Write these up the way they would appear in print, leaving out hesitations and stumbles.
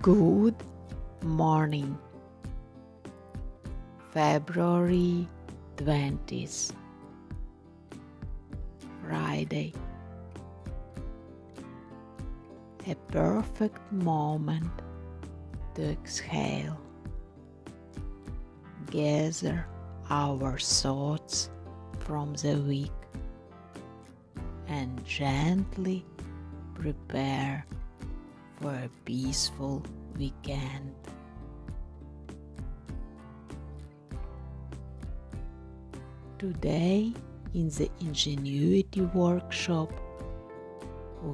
Good morning, February 20th, Friday. A perfect moment to exhale, gather our thoughts from the week, and gently prepare for a peaceful weekend. Today, in the Ingenuity workshop,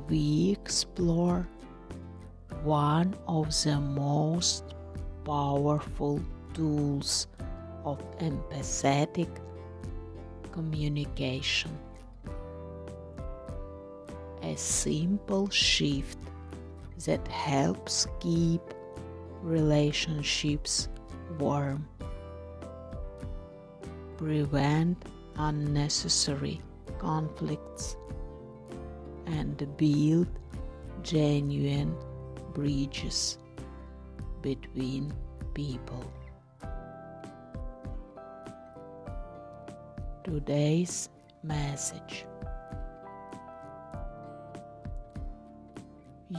we explore one of the most powerful tools of empathetic communication. A simple shift that helps keep relationships warm, prevent unnecessary conflicts, and build genuine bridges between people. Today's message: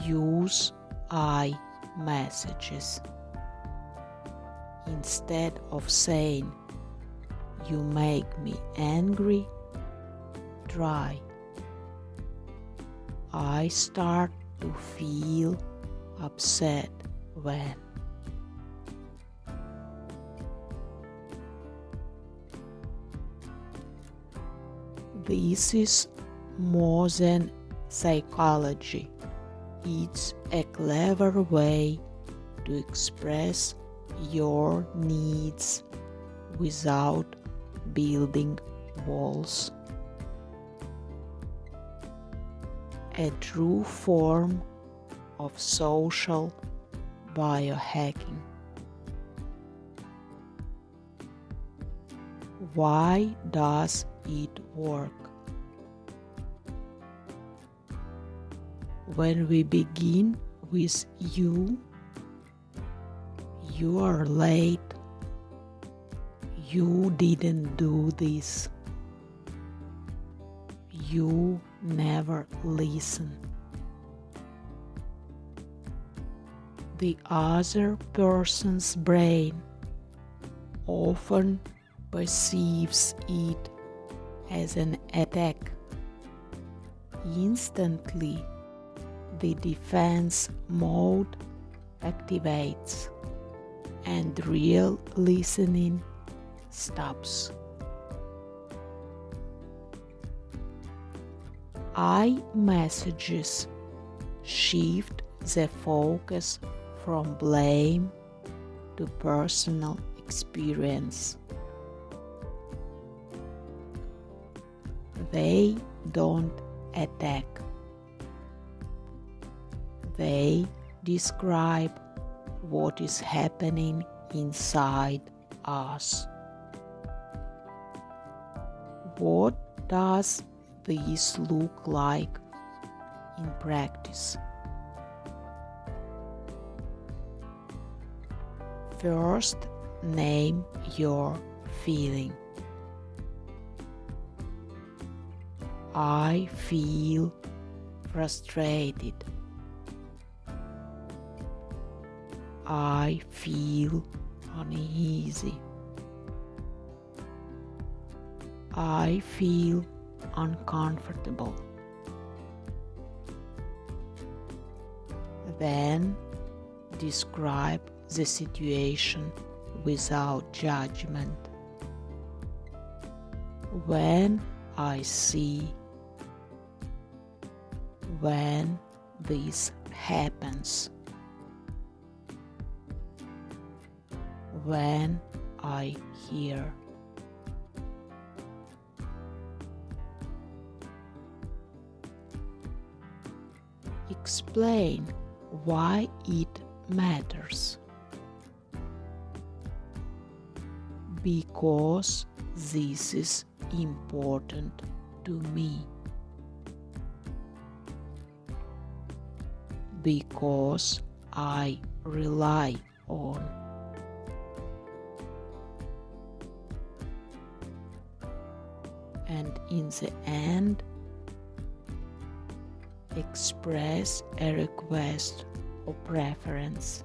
use I messages. Instead of saying, "You make me angry," try, "I start to feel upset when." This is more than psychology. It's a clever way to express your needs without building walls. A true form of social biohacking. Why does it work? When we begin with you are late, you didn't do this, you never listen. The other person's brain often perceives it as an attack. Instantly, the defense mode activates and real listening stops. I messages shift the focus from blame to personal experience. They don't attack. They describe what is happening inside us. What does this look like in practice? First, name your feeling. I feel frustrated. I feel uneasy. I feel uncomfortable. Then describe the situation without judgment. When I see, when this happens, when I hear. Explain why it matters. Because this is important to me. Because I rely on. And in the end, express a request or preference.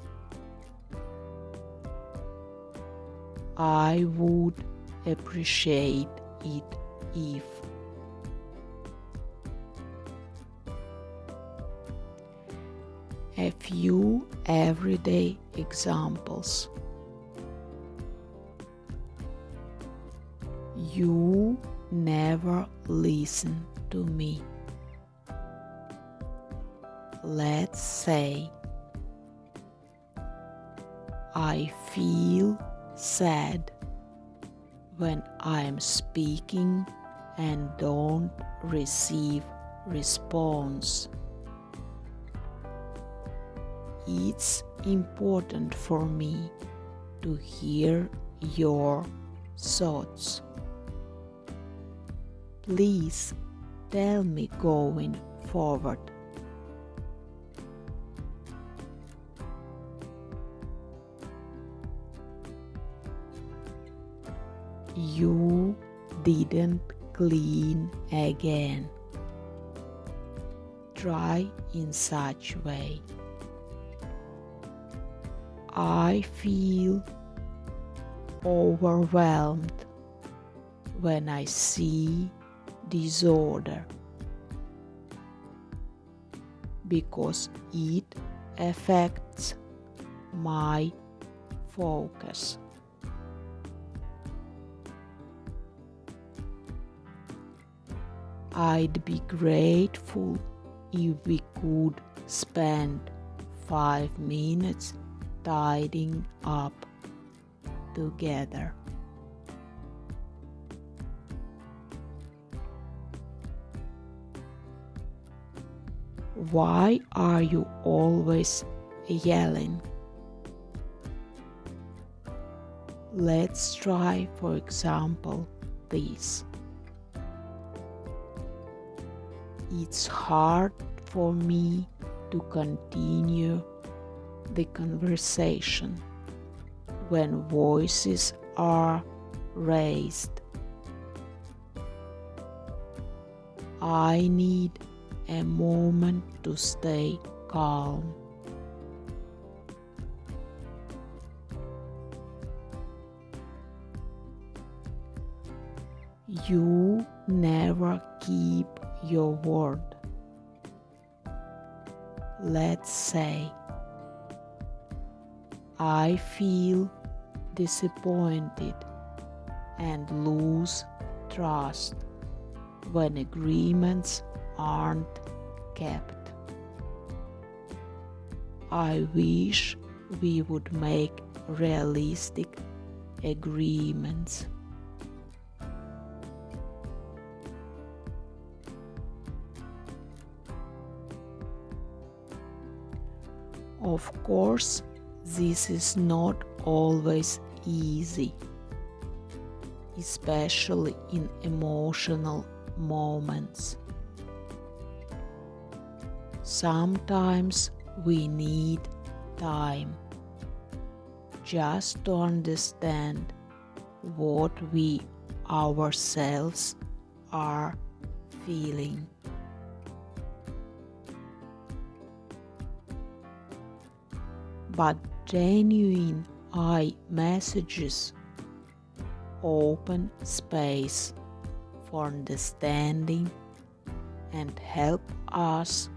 I would appreciate it if. A few everyday examples. You never listen to me. Let's say, I feel sad when I'm speaking and don't receive response. It's important for me to hear your thoughts. Please tell me going forward. You didn't clean again. Try in such way. I feel overwhelmed when I see disorder because it affects my focus. I'd be grateful if we could spend 5 minutes tidying up together. Why are you always yelling? Let's try, for example, this. It's hard for me to continue the conversation when voices are raised. I need a moment to stay calm. You never keep your word. Let's say, I feel disappointed and lose trust when agreements aren't kept. I wish we would make realistic agreements. Of course, this is not always easy, especially in emotional moments. Sometimes we need time just to understand what we ourselves are feeling. But genuine messages open space for understanding and help us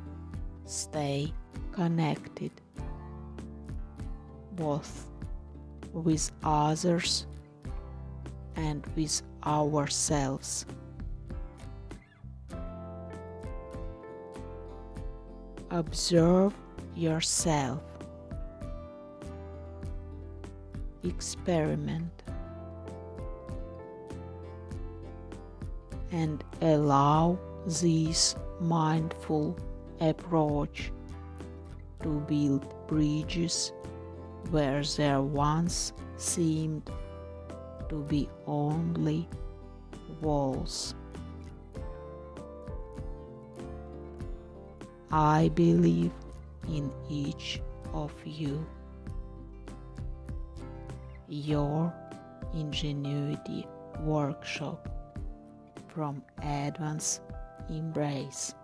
stay connected, both with others and with ourselves. Observe yourself. Experiment and allow this mindful approach to build bridges where there once seemed to be only walls. I believe in each of you. your Ingenuity workshop from Advance Embrace.